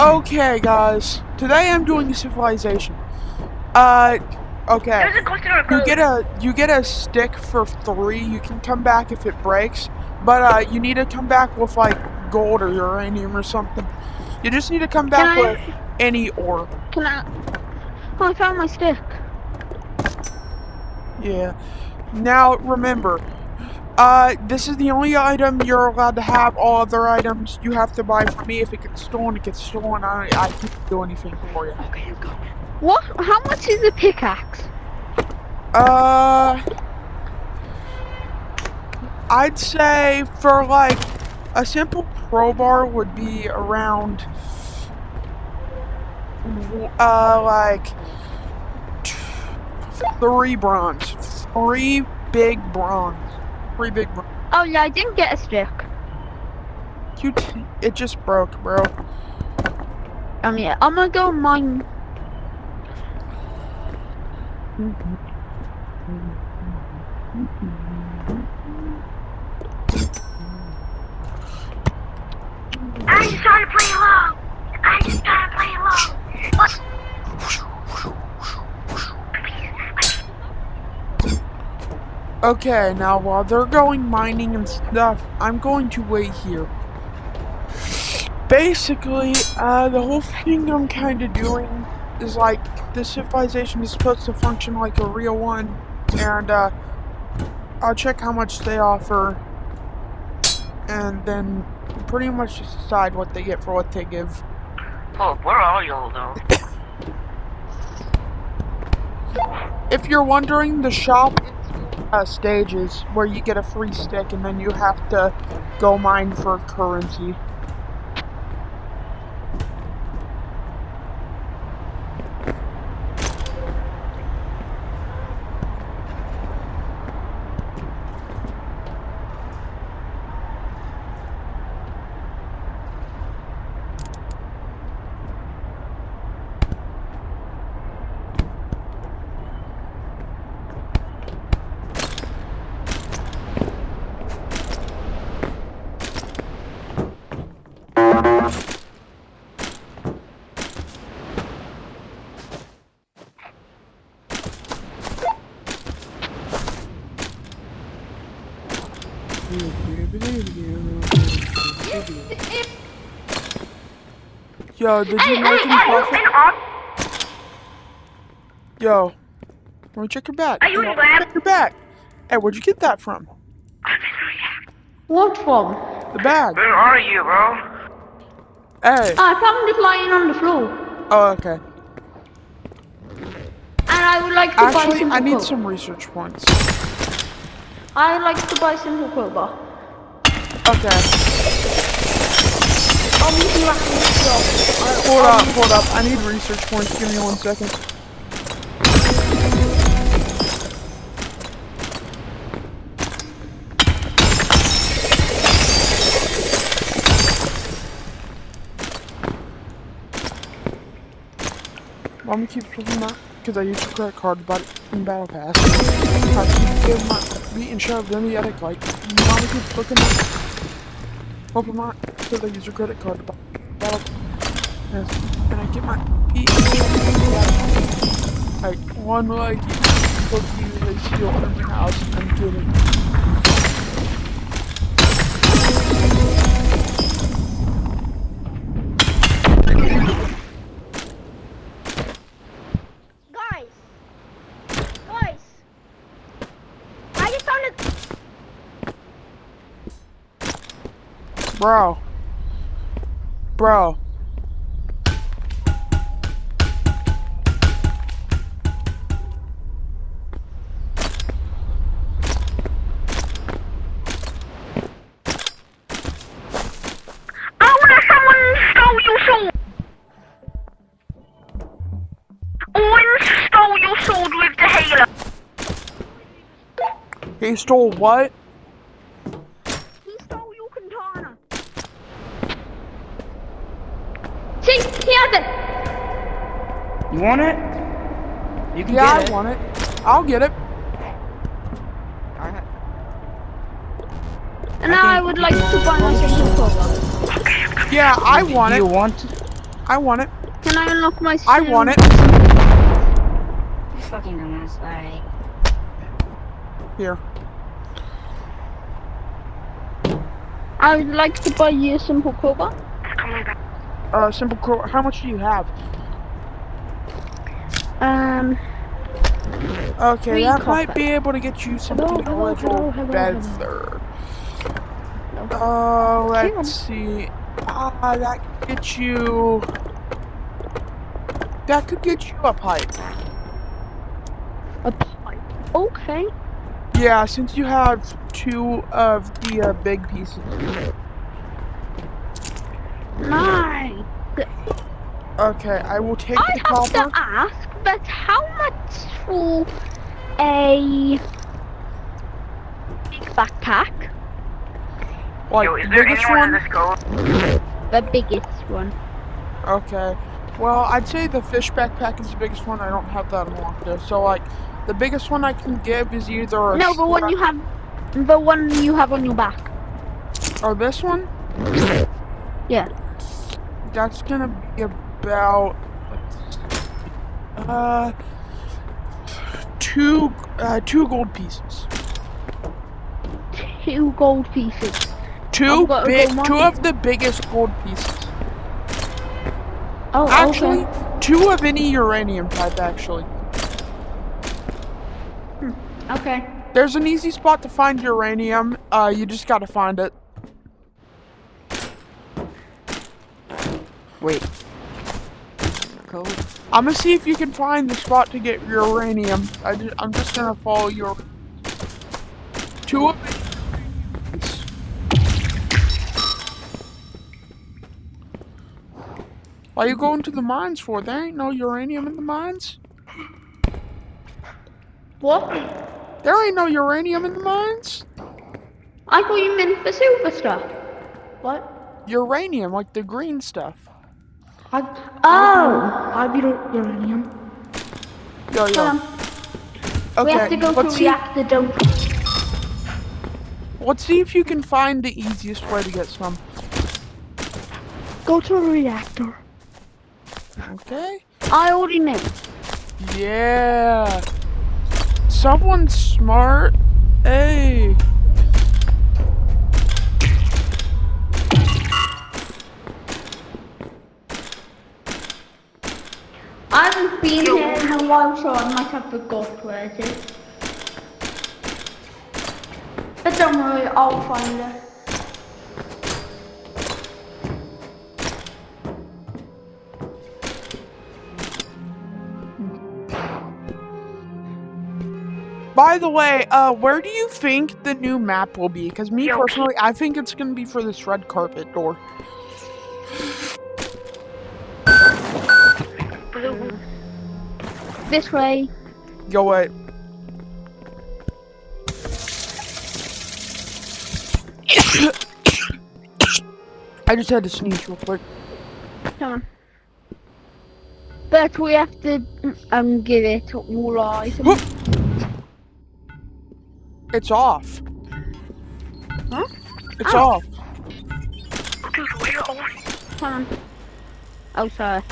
Okay, guys. Today I'm doing Civilization. Okay. You get a stick for 3. You can come back if it breaks, but you need to come back with like gold or uranium or something. You just need to come back with any ore. Can I? Oh, I found my stick. Yeah. Now remember, this is the only item you're allowed to have. All other items you have to buy from me. If it gets stolen, it gets stolen. I can't do anything for you. Okay, I'm going. What? How much is the pickaxe? I'd say for like a simple crowbar would be around like 3 bronze. 3 big bronze. 3 big bronze. Oh yeah, I didn't get a stick. It just broke, bro. Yeah, I'm gonna go mine. I just trying to play along. What? Okay, now while they're going mining and stuff, I'm going to wait here. Basically, the whole thing I'm kind of doing is like, this civilization is supposed to function like a real one, and I'll check how much they offer, and then pretty much just decide what they get for what they give. Oh, where are y'all though? If you're wondering, the shop stages where you get a free stick and then you have to go mine for currency. Yo, did you make any profit? Yo, let me check your bag. Are you in lab? Check your bag. Hey, where'd you get that from? What from? The bag. Where are you, bro? Hey. I found it lying on the floor. Oh, okay. And I would like to buy Actually, simple I need crowbar. some research points. I would like to buy simple crowbar. Okay. I'll meet you after this job. Hold up. I need research points. Give me 1 second. Mom keeps looking at because I used your credit card to buy it in Battle Pass. I keep getting my beat and shoved in the attic like Mama keeps looking at open my because I use your credit card to buy Battle Pass. And I get my beat and shoved in the attic. Like one like cookie they steal from your house. I'm kidding. Bro. With the halo. He stole what? He stole your katana. See, he has it. You want it? You can Yeah, get it. I want it. I'll get it. And now I would like to buy my simple crowbar. Yeah, I want Do it. you want? I want it. Can I unlock my I want it. Fucking dumbass. Alright. Here. I would like to buy you a simple crowbar. Coming back. Simple crow. How much do you have? Okay, Three that might copper. be able to get you something a little better. Let's see. That could get you. That could get you a pipe. A pipe. Okay. Yeah, since you have 2 of the big pieces. Nice. Okay, I will take I the have copper. to ask, but how much for a big backpack? Like, Yo, is the there biggest anyone one? in this code? The biggest one. Okay. Well, I'd say the fish backpack is the biggest one. I don't have that unlocked though. So, like, the biggest one I can give is either a No, the one you have. The one you have on your back. or this one. Yeah. That's gonna be about two gold pieces. 2 gold pieces. Two I've got a big, gold 2 one. of the biggest gold pieces. Oh, Actually, okay. 2 of any uranium type. Actually, Okay. there's an easy spot to find uranium. You just gotta find it. Wait. Code? I'm gonna see if you can find the spot to get uranium. I'm just gonna follow your 2 of it. Why you going to the mines for? There ain't no uranium in the mines. What? There ain't no uranium in the mines. I thought you meant the silver stuff. What? Uranium, like the green stuff. I be uranium. Yo, Hold yo. on. Okay, We have to go to let's see. reactor, don't we? Let's see if you can find the easiest way to get some. Go to a reactor. Okay. I already know. Yeah. Someone's smart. Hey. I haven't been here in a while, so I might have forgot where it is. But don't worry, I'll find it. By the way, where do you think the new map will be? Because me personally, I think it's gonna be for this red carpet door. Blue. This way. Go away. I just had to sneeze real quick. Come on. But we have to give it all our items. It's off. Huh? It's Oh. off. Dude, where are we? Come on. Oh, sorry.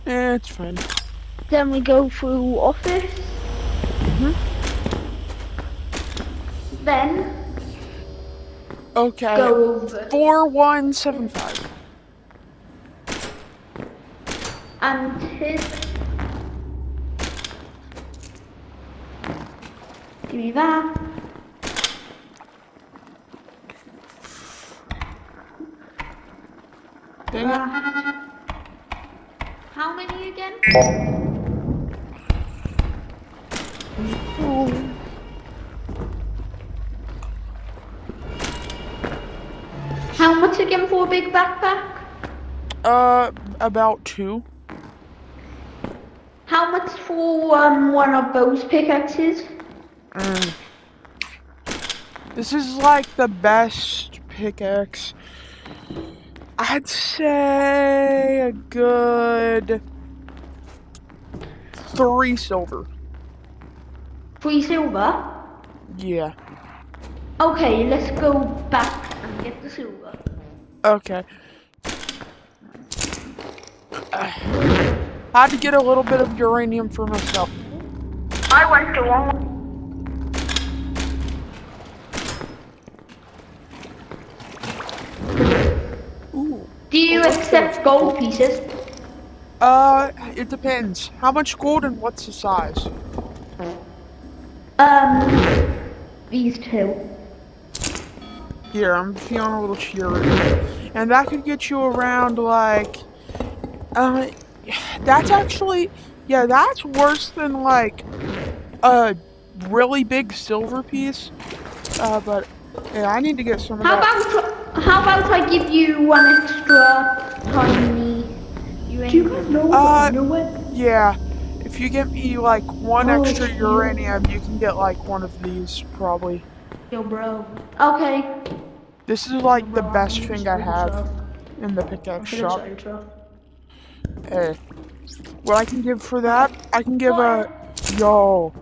It's fine. Then we go through office. Then Okay. go over 4175. and hit. Give me that. Dang it. That. How many again? How much again for a big backpack? About 2. How much for one of those pickaxes? This is like the best pickaxe. I'd say a good 3 silver. 3 silver? Yeah. Okay, let's go back and get the silver. Okay. Had to get a little bit of uranium for myself. I went to one. Ooh. Do you accept gold pieces? It depends. How much gold and what's the size? These two. Here, I'm feeling a little cheery. And that could get you around, like... that's actually... Yeah, that's worse than, like, a really big silver piece. But... Yeah, I need to get some of How that. about I give you one extra tiny uranium? Do you guys know what the with? Yeah. If you get me, like, one Oh, extra shit. uranium, you can get, like, one of these, probably. Yo, bro. Okay. This is, like, the Bro, best I'm thing gonna I show have you in the stuff. pickaxe I'm shop. gonna show you stuff. Hey. What I can give for that, I can give a... Yo.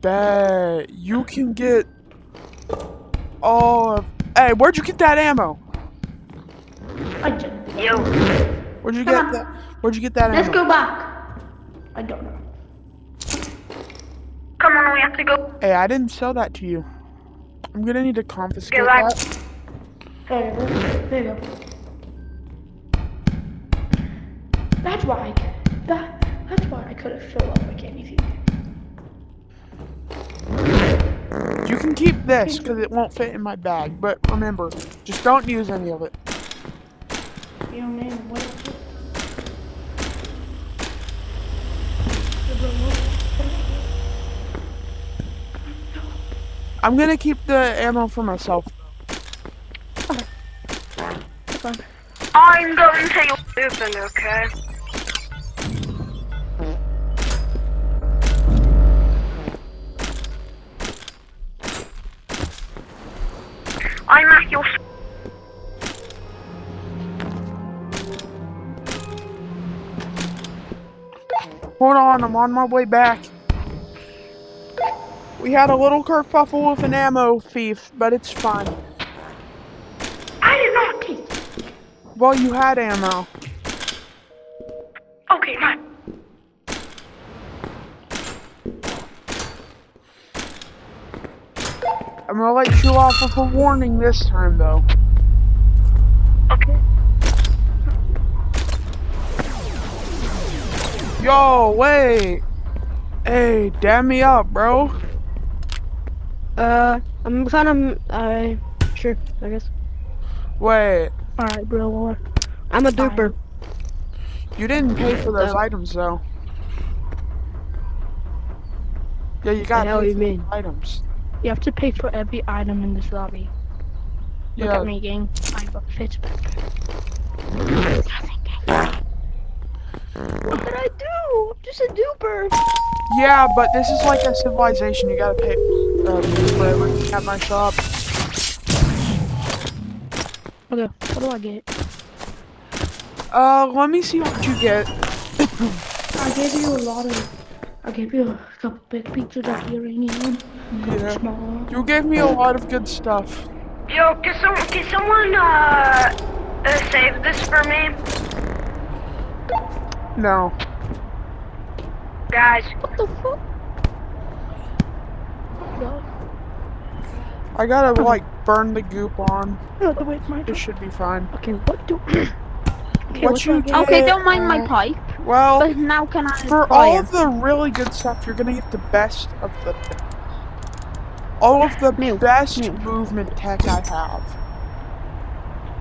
Bet. You can get... all of... Hey, where'd you get that ammo? I did. Yo. Where'd you Come get on. that? Where'd you get that Let's ammo? go back. I don't know. Come on, we have to go. Hey, I didn't sell that to you. I'm gonna need to confiscate Get back. that. There you go. There you go. That's why that's why I couldn't fill up like anything. You can keep this, because it won't fit in my bag. But remember, just don't use any of it. You know, man, what? I'm gonna keep the ammo for myself. I'm going to your open, okay? I'm at your... Hold on, I'm on my way back. We had a little kerfuffle with an ammo thief, but it's fine. I did not take... Well, you had ammo. Okay, fine. I'm gonna let you off with a warning this time, though. Okay. Yo, wait! Hey, dab me up, bro. I'm kind of, sure, I guess. Wait, Alright, bro. I'm a duper. you didn't pay for those No. items, though. Yeah, you The gotta hell pay you for mean? the items. You have to pay for every item in this lobby. Look Yeah, at me, gang. I got fit. What did I do? I'm just a duper. yeah, but this is like a civilization. You gotta pay for everything at my shop. Okay, what do I get? Let me see what you get. I gave you a lot of. I gave you a couple big pieces of uranium. Yeah. Small. You gave me a lot of good stuff. Yo, can someone, save this for me? No. Guys, What the fuck? No. I gotta, like, burn the goop on. No, wait, my It should be fine. Okay, what do? Okay, What what do I you get? get? Okay, don't mind my pipe. Well, But now can I for buy all it? of the really good stuff, you're gonna get the best of the... All of the Milk, best milk. movement tech I have.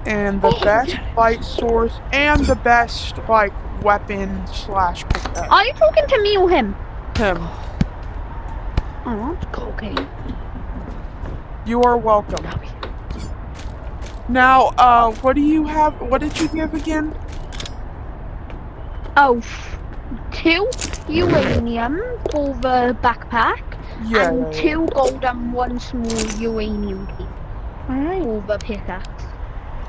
And the best light source, and the best, like, weapon slash pickaxe. Are you talking to me or him? Him. I want cocaine. You are welcome. Now, what do you have? What did you give again? Oh, 2 uranium for the backpack, Yeah, and yeah, 2 gold and 1 small uranium piece Alright. for the pickaxe.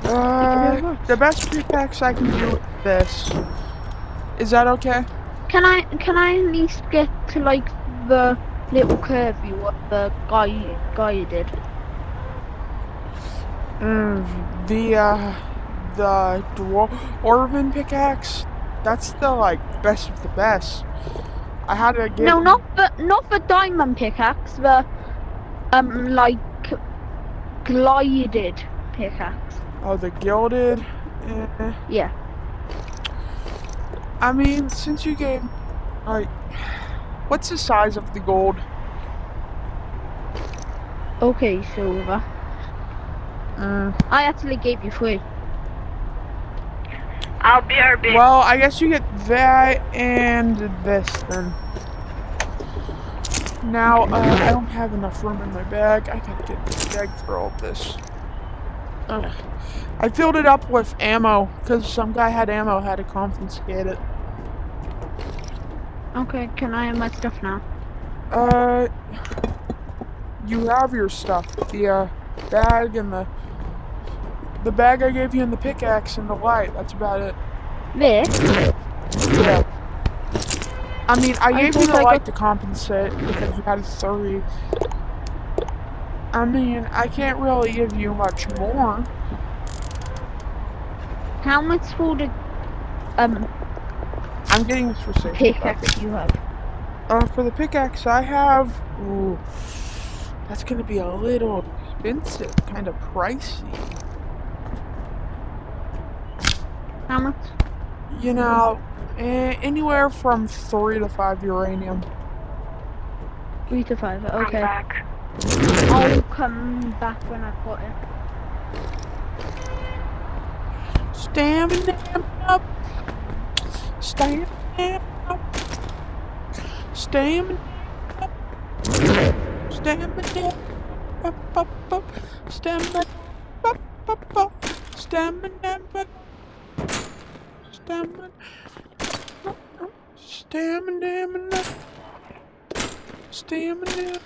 The best pickaxe I can do is this. Is that okay? Can I at least get to like the little curvy what the guy did? The Dwarven pickaxe? That's the like best of the best. I had to give No, not the diamond pickaxe. The like glided pickaxe. Oh, the gilded. Eh. Yeah. I mean, since you gave, like, what's the size of the gold? Okay, silver. I actually gave you 3. I'll BRB. Well, I guess you get that and this then. Now, I don't have enough room in my bag. I gotta get a bag for all this. I filled it up with ammo because some guy had ammo, had to confiscate it. Okay, can I have my stuff now? You have your stuff. The bag and the bag I gave you and the pickaxe and the light. That's about it. This? Yeah. I mean, I gave you think the I light to compensate because you had 30. I mean, I can't really give you much more. How much for the I'm getting this for safe. pickaxe you have? For the pickaxe I have, ooh, that's gonna be a little expensive, kind of pricey. How much? You know, anywhere from 3 to 5 uranium. 3 to 5. I'm Okay. back. I'll come back when I've got it. Stamina up. Stamina up. Stamina up. Stamina up, up, up. Stamina up, up, up. Stamina up. Stamina. Stamina. Stamina.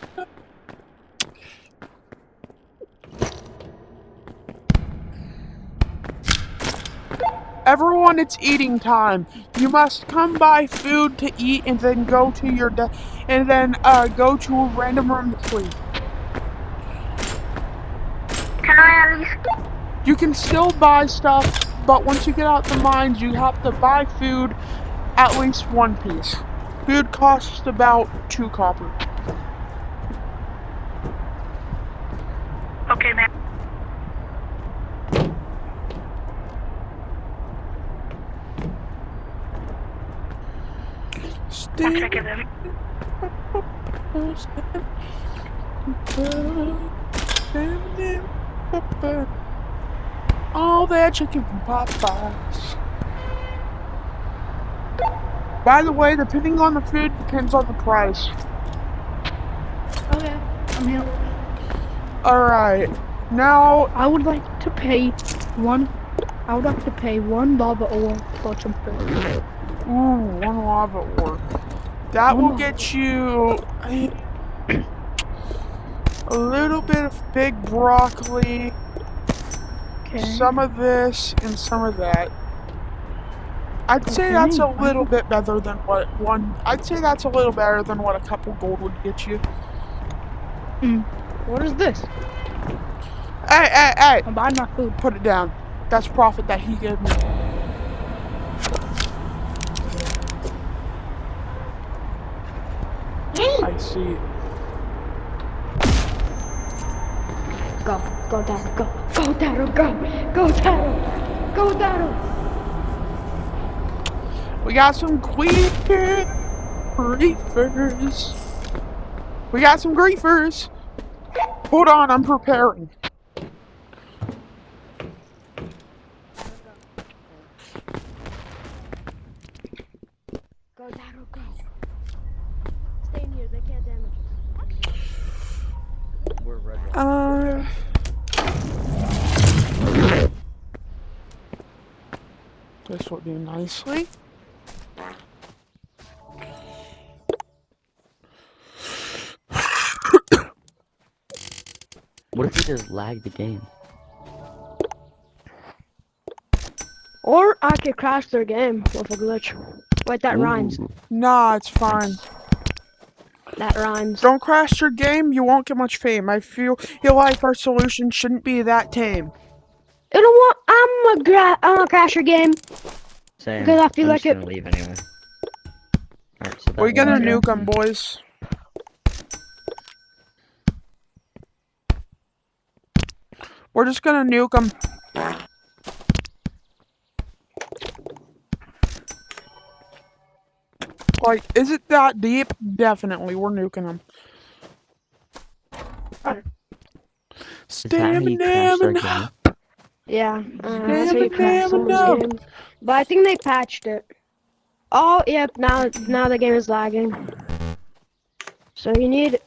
Everyone, it's eating time. You must come buy food to eat and then go to your go to a random room to sleep. Can I at least? You can still buy stuff, but once you get out the mines, you have to buy food, at least 1 piece. Food costs about 2 copper. Okay, man. I'll check it in. All that chicken from Popeyes. By the way, depending on the food, depends on the price. Okay, I'm here. Alright, now, I would like to pay one lava ore for some food. ooh, 1 lava ore. That One will lava get you a little bit of big broccoli, Okay. some of this, and some of that. I'd say that's a little bit better than what I'd say that's a little better than what a couple gold would get you. What is this? Hey! I'm buying my food. Put it down. That's profit that he gave me. I see. Go, Daryl, go. Go, Daryl, go. Go, Daryl. Go, Daryl. We got some griefers. We got some griefers. Hold on, I'm preparing. Go, Daryl, go. Stay in here, they can't damage us. We're red. This will do nicely. What if we just lag the game? Or I could crash their game with a glitch. Wait, that rhymes. Ooh. Nah, it's fine. That rhymes. Don't crash your game, you won't get much fame. I feel like our solution shouldn't be that tame. You know what? I'm gonna crash your game. Same. Because I feel I'm like just it. gonna leave anyway. Alright, so that We're gonna one's nuke gone. them, boys. We're just gonna nuke them. Like, is it that deep? Definitely, we're nuking them. Is that how you crash their game? Yeah, that's how you crash Damn, someone's no. game. But I think they patched it. Oh, yep. Now the game is lagging. So you need.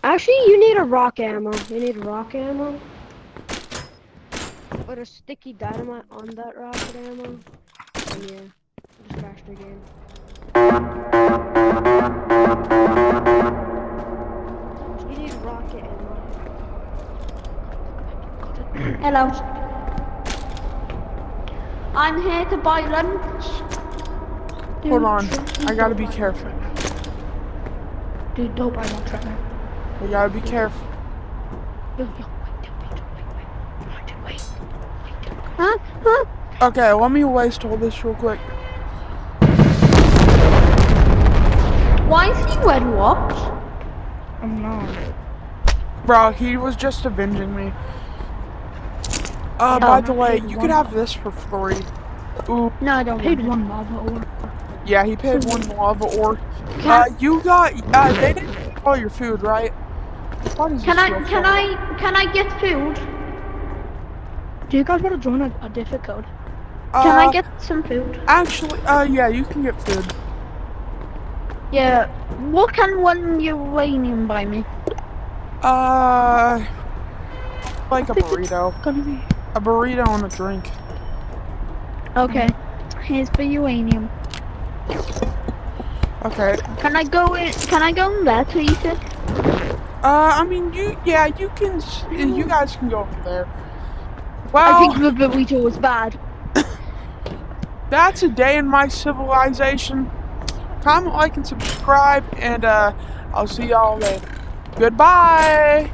Actually, you need a rock ammo. You need rock ammo. Put a sticky dynamite on that rocket ammo. And yeah, just crash the game. You need rocket ammo. Hello. I'm here to buy lunch. Hold on, I gotta be careful. Dude, don't buy lunch right now. We gotta be careful. Yo, wait. Huh? Huh? Okay, let me waste all this real quick. Why is he wearing what? I'm not. Bro, he was just avenging me. By the way, you could have this for free. Ooh, No, I don't. Paid want it. one lava ore. yeah, he paid one lava ore. You got, they didn't take all your food, right? Why does Can this I feel so- can I get food? Do you guys want to join a different code? Can I get some food? Actually, yeah, you can get food. Yeah. What can one uranium buy me? Like a think it's burrito. Gonna be. A burrito and a drink. Okay. Here's the uranium. Okay. Can I go in? Can I go in there to eat it? I mean, you can, you guys can go over there. I Well, think the burrito was bad. that's a day in my civilization. Comment, like, and subscribe, and, I'll see y'all later. Goodbye!